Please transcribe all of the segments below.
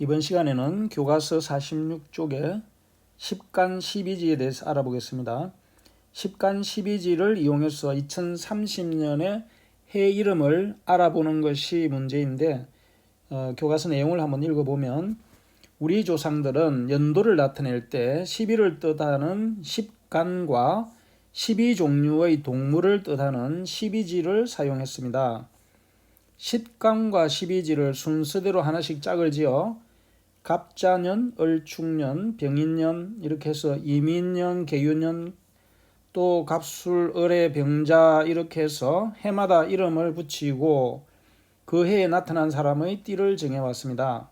이번 시간에는 교과서 46쪽의 10간 12지에 대해서 알아보겠습니다. 10간 12지를 이용해서 2030년의 해 이름을 알아보는 것이 문제인데 교과서 내용을 한번 읽어보면 우리 조상들은 연도를 나타낼 때 10일을 뜻하는 10간과 12종류의 동물을 뜻하는 12지를 사용했습니다. 10간과 12지를 순서대로 하나씩 짝을 지어 갑자년, 을축년, 병인년 이렇게 해서 이민년, 계유년 또 갑술, 을의 병자 이렇게 해서 해마다 이름을 붙이고 그 해에 나타난 사람의 띠를 정해왔습니다.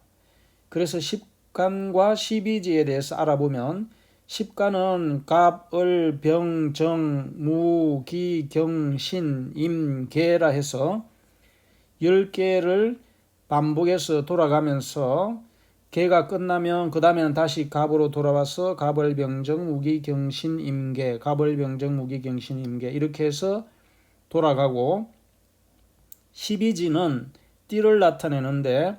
그래서 10간과 12지에 대해서 알아보면 10간은 갑, 을, 병, 정, 무, 기, 경, 신, 임, 계라 해서 10개를 반복해서 돌아가면서 개가 끝나면 그 다음에는 다시 갑으로 돌아와서 갑을병정 무기경신임계 갑을병정 무기경신임계 이렇게 해서 돌아가고 12지는 띠를 나타내는데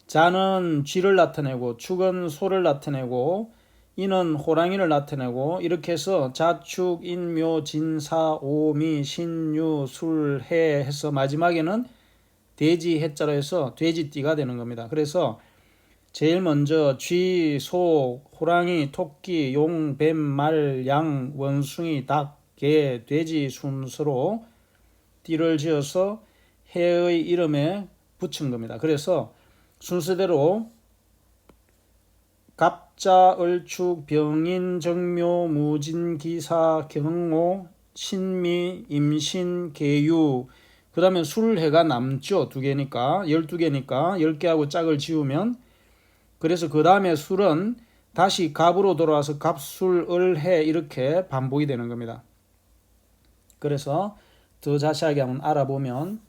자는 쥐를 나타내고 축은 소를 나타내고 이는 호랑이를 나타내고 이렇게 해서 자축, 인묘, 진사, 오미, 신유, 술, 해 해서 마지막에는 돼지 해자로 해서 돼지띠가 되는 겁니다. 그래서 제일 먼저 쥐, 소, 호랑이, 토끼, 용, 뱀, 말, 양, 원숭이, 닭, 개, 돼지 순서로 띠를 지어서 해의 이름에 붙인 겁니다. 그래서 순서대로 갑자, 을축, 병인, 정묘, 무진, 기사, 경호, 신미, 임신, 계유 그 다음에 술해가 남죠. 2개니까 12개니까 10개하고 짝을 지우면 그래서 그 다음에 술은 다시 갑으로 돌아와서 갑술, 을해 이렇게 반복이 되는 겁니다. 그래서 더 자세하게 한번 알아보면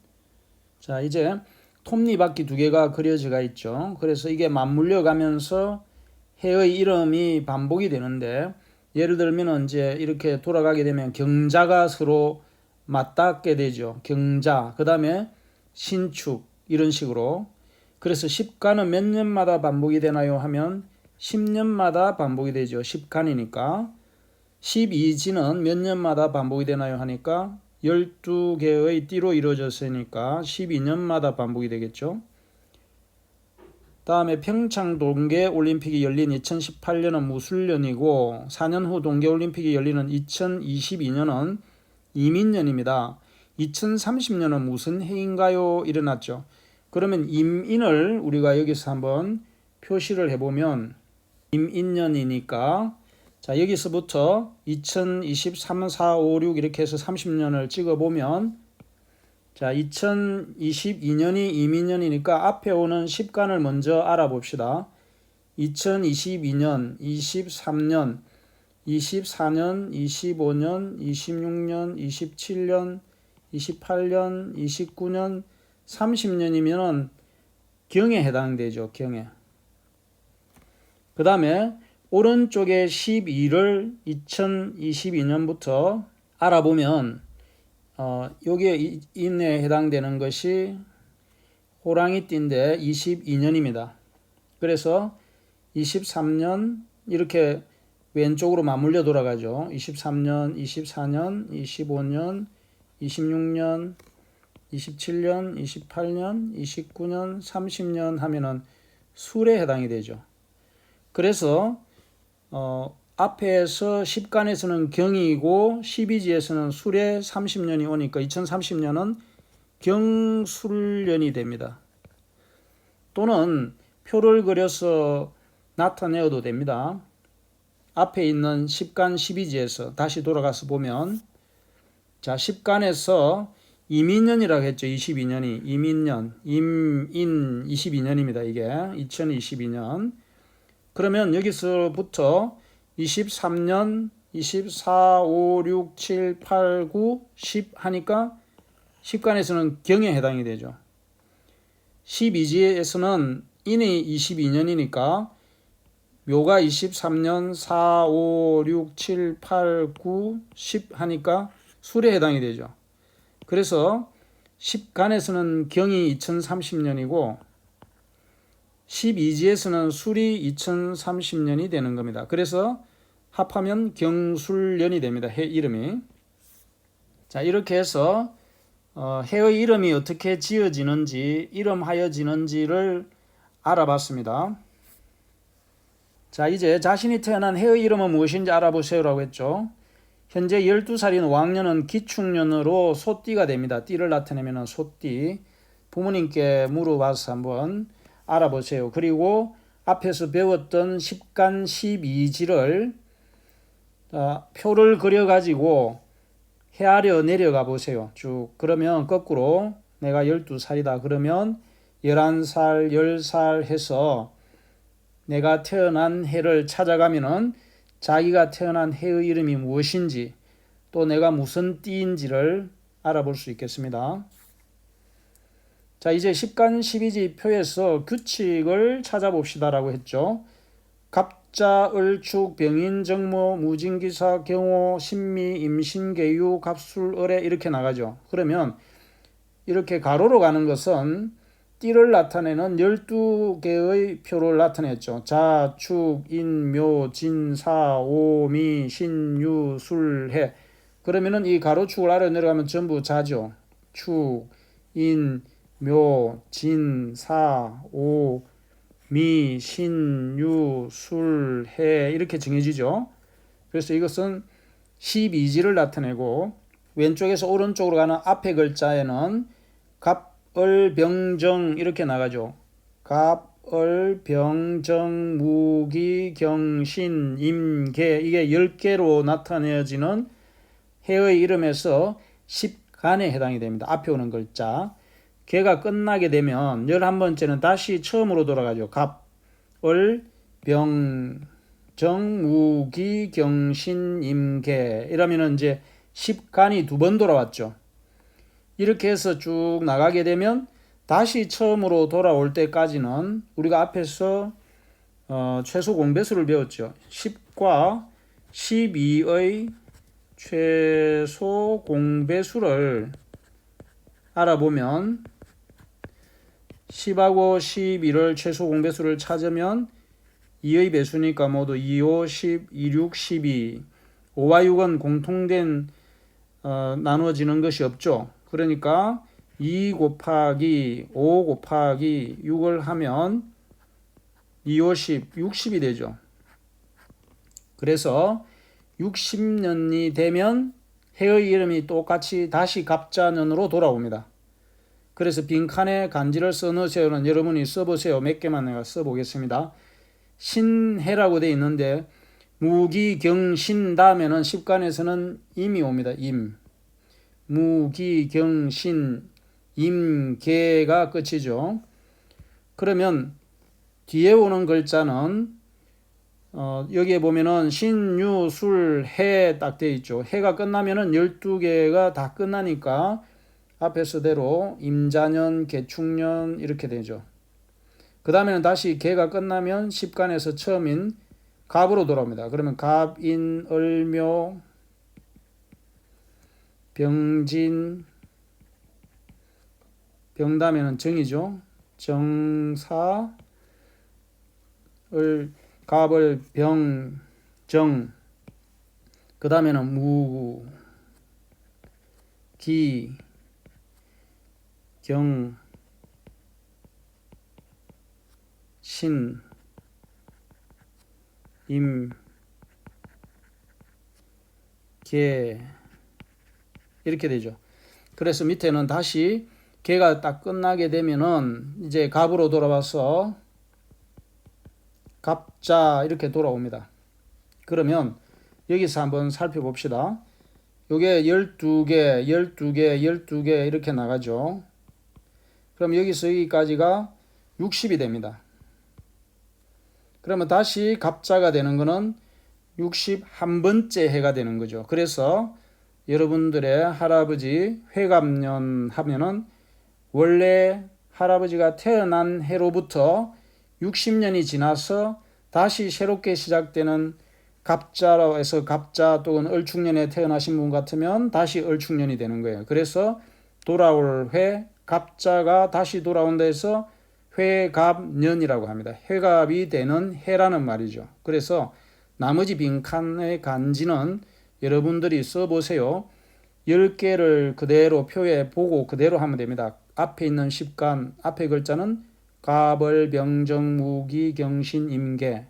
자 이제 톱니바퀴 2개가 그려져가 있죠. 그래서 이게 맞물려 가면서 해의 이름이 반복이 되는데 예를 들면 이제 이렇게 돌아가게 되면 경자가 서로 맞닿게 되죠. 경자 그 다음에 신축 이런 식으로 그래서 10간은 몇 년마다 반복이 되나요 하면 10년마다 반복이 되죠. 10간이니까 12지는 몇 년마다 반복이 되나요 하니까 12개의 띠로 이루어졌으니까 12년마다 반복이 되겠죠. 다음에 평창 동계올림픽이 열린 2018년은 무술년이고 4년 후 동계올림픽이 열리는 2022년은 이민년입니다. 2030년은 무슨 해인가요? 일어났죠. 그러면 임인을 우리가 여기서 한번 표시를 해보면 임인년이니까 자 여기서부터 2023, 4, 5, 6 이렇게 해서 30년을 찍어보면 자 2022년이 이민년이니까 앞에 오는 10간을 먼저 알아봅시다. 2022년, 23년, 24년, 25년, 26년, 27년, 28년, 29년, 30년이면 경에 해당되죠. 경에. 그 다음에 오른쪽에 12를 2022년부터 알아보면 여기에 인에 해당되는 것이 호랑이띠인데 22년입니다. 그래서 23년 이렇게 왼쪽으로 맞물려 돌아가죠. 23년, 24년, 25년, 26년, 27년, 28년, 29년, 30년 하면은 술에 해당이 되죠. 그래서 앞에서 10간에서는 경이고 12지에서는 술에 30년이 오니까 2030년은 경술년이 됩니다. 또는 표를 그려서 나타내어도 됩니다. 앞에 있는 10간 12지에서 다시 돌아가서 보면 자 10간에서 이민년이라고 했죠. 22년이 이민년 임인 22년입니다. 이게 2022년 그러면 여기서부터 23년 24, 5, 6, 7, 8, 9, 10 하니까 10간에서는 경에 해당이 되죠. 12지에서는 인이 22년이니까 묘가 23년 4, 5, 6, 7, 8, 9, 10 하니까 술에 해당이 되죠. 그래서 10간에서는 경이 2030년이고 12지에서는 술이 2030년이 되는 겁니다. 그래서 합하면 경술년이 됩니다. 해 이름이. 자, 이렇게 해서 해의 이름이 어떻게 지어지는지, 이름하여지는지를 알아봤습니다. 자, 이제 자신이 태어난 해의 이름은 무엇인지 알아보세요라고 했죠. 현재 12살인 왕년은 기축년으로 소띠가 됩니다. 띠를 나타내면 소띠. 부모님께 물어봐서 한번 알아보세요. 그리고 앞에서 배웠던 10간 12지를 표를 그려가지고 헤아려 내려가 보세요. 쭉. 그러면 거꾸로 내가 12살이다. 그러면 11살, 10살 해서 내가 태어난 해를 찾아가면은 자기가 태어난 해의 이름이 무엇인지 또 내가 무슨 띠인지를 알아볼 수 있겠습니다. 자, 이제 10간 12지 표에서 규칙을 찾아봅시다라고 했죠. 갑자, 을축, 병인, 정모, 무진기사, 경호, 신미, 임신, 계유, 갑술, 을해 이렇게 나가죠. 그러면 이렇게 가로로 가는 것은 띠를 나타내는 12개의 표를 나타냈죠. 자, 축, 인, 묘, 진, 사, 오, 미, 신, 유, 술, 해. 그러면은 이 가로축을 아래 내려가면 전부 자죠. 축, 인, 묘, 진, 사, 오, 미, 신, 유, 술, 해 이렇게 정해지죠. 그래서 이것은 12지를 나타내고 왼쪽에서 오른쪽으로 가는 앞에 글자에는 갑, 을, 병, 정 이렇게 나가죠. 갑, 을, 병, 정, 무기, 경, 신, 임, 계 이게 10개로 나타내어지는 해의 이름에서 10간에 해당이 됩니다. 앞에 오는 글자. 개가 끝나게 되면 11번째는 다시 처음으로 돌아가죠. 갑, 을, 병, 정, 무기, 경, 신, 임, 계 이러면은 이제 10간이 두 번 돌아왔죠. 이렇게 해서 쭉 나가게 되면 다시 처음으로 돌아올 때까지는 우리가 앞에서 최소 공배수를 배웠죠. 10과 12의 최소 공배수를 알아보면 10하고 11을 최소 공배수를 찾으면 2의 배수니까 모두 2, 5, 10, 2, 6, 12 5와 6은 공통된 나누어지는 것이 없죠. 그러니까 2 곱하기 5 곱하기 6을 하면 2, 5, 10, 60이 되죠. 그래서 60년이 되면 해의 이름이 똑같이 다시 갑자년으로 돌아옵니다. 그래서 빈칸에 간지를 써넣으세요는 여러분이 써보세요. 몇 개만 내가 써보겠습니다. 신해라고 되어 있는데 무기경신 다음에는 10간에서는 임이 옵니다. 임. 무기경신 임계가 끝이죠. 그러면 뒤에 오는 글자는 여기에 보면은 신유 술 해 딱 되어 있죠. 해가 끝나면은 12개가 다 끝나니까 앞에서대로 임자년, 개축년 이렇게 되죠. 그 다음에는 다시 개가 끝나면 10간에서 처음인 갑으로 돌아옵니다. 그러면 갑, 인, 을묘, 병진, 병 다음에는 정이죠. 정사, 을, 갑을, 병, 정, 그 다음에는 무, 기, 경, 신, 임, 계 이렇게 되죠. 그래서 밑에는 다시 개가 딱 끝나게 되면은 이제 갑으로 돌아와서 갑자 이렇게 돌아옵니다. 그러면 여기서 한번 살펴봅시다. 요게 12개, 12개, 12개 이렇게 나가죠. 그럼 여기서 여기까지가 60이 됩니다. 그러면 다시 갑자가 되는 거는 61번째 해가 되는 거죠. 그래서 여러분들의 할아버지 회갑년 하면은 원래 할아버지가 태어난 해로부터 60년이 지나서 다시 새롭게 시작되는 갑자로 해서 갑자 또는 을축년에 태어나신 분 같으면 다시 을축년이 되는 거예요. 그래서 돌아올 회 갑자가 다시 돌아온다 해서 회갑년이라고 합니다. 회갑이 되는 해라는 말이죠. 그래서 나머지 빈칸의 간지는 여러분들이 써보세요. 10개를 그대로 표에 보고 그대로 하면 됩니다. 앞에 있는 십간, 앞에 글자는 갑을, 병정, 무기, 경신, 임계.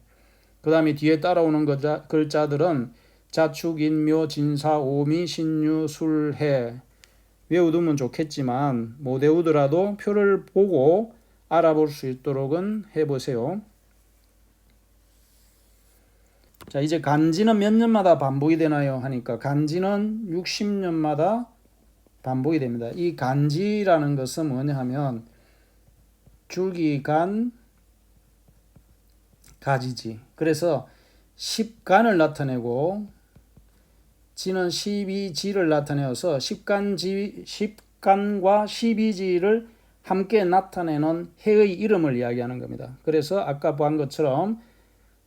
그 다음에 뒤에 따라오는 글자들은 자축, 인묘, 진사, 오미, 신유, 술, 해. 외우두면 좋겠지만 못 외우더라도 표를 보고 알아볼 수 있도록은 해보세요. 자, 이제 간지는 몇 년마다 반복이 되나요? 하니까 간지는 60년마다 반복이 됩니다. 이 간지라는 것은 뭐냐 하면 줄기간 가지지. 그래서 10간을 나타내고 지는 12지를 나타내어서 10간과 12지를 함께 나타내는 해의 이름을 이야기하는 겁니다. 그래서 아까 본 것처럼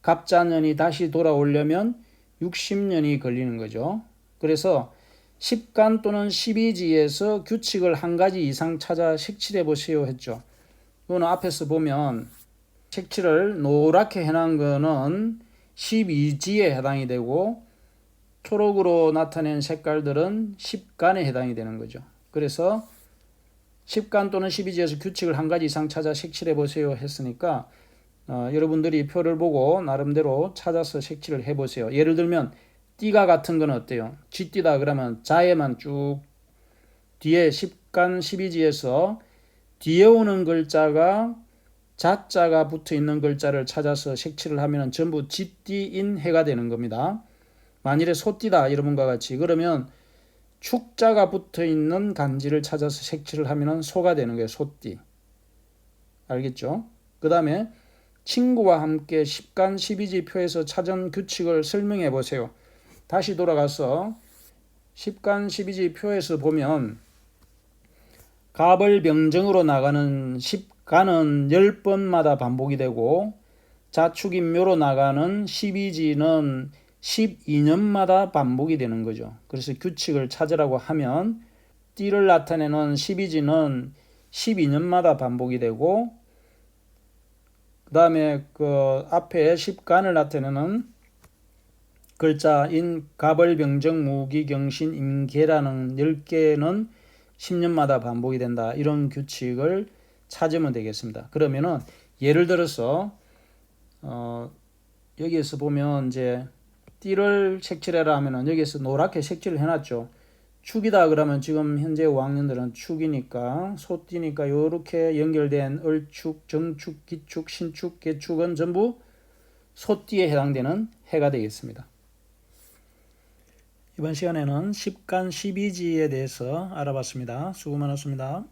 갑자년이 다시 돌아오려면 60년이 걸리는 거죠. 그래서 10간 또는 12지에서 규칙을 한 가지 이상 찾아 색칠해 보세요 했죠. 이거는 앞에서 보면 색칠을 노랗게 해놓은 거는 12지에 해당이 되고 초록으로 나타낸 색깔들은 10간에 해당이 되는 거죠. 그래서 10간 또는 12지에서 규칙을 한 가지 이상 찾아 색칠해 보세요 했으니까 여러분들이 표를 보고 나름대로 찾아서 색칠을 해보세요. 예를 들면 띠가 같은 건 어때요? 쥐띠다 그러면 자에만 쭉 뒤에 10간 12지에서 뒤에 오는 글자가 자자가 붙어 있는 글자를 찾아서 색칠을 하면 전부 쥐띠인 해가 되는 겁니다. 만일에 소띠다 이런분과 같이 그러면 축자가 붙어 있는 간지를 찾아서 색칠을 하면 소가 되는 거예요. 소띠. 알겠죠? 그 다음에 친구와 함께 10간 12지 표에서 찾은 규칙을 설명해 보세요. 다시 돌아가서 10간 12지 표에서 보면 갑을 병정으로 나가는 10간은 10번마다 반복이 되고 자축인묘로 나가는 12지는 12년마다 반복이 되는 거죠. 그래서 규칙을 찾으라고 하면 띠를 나타내는 12지는 12년마다 반복이 되고 그 다음에 그 앞에 10간을 나타내는 글자인 갑을, 병정, 무기, 경신, 임계라는 10개는 10년마다 반복이 된다. 이런 규칙을 찾으면 되겠습니다. 그러면은 예를 들어서 여기에서 보면 이제 띠를 색칠해라 하면은 여기에서 노랗게 색칠을 해놨죠. 축이다 그러면 지금 현재 5학년들은 축이니까 소띠니까 이렇게 연결된 을축, 정축, 기축, 신축, 개축은 전부 소띠에 해당되는 해가 되겠습니다. 이번 시간에는 10간 12지에 대해서 알아봤습니다. 수고 많았습니다.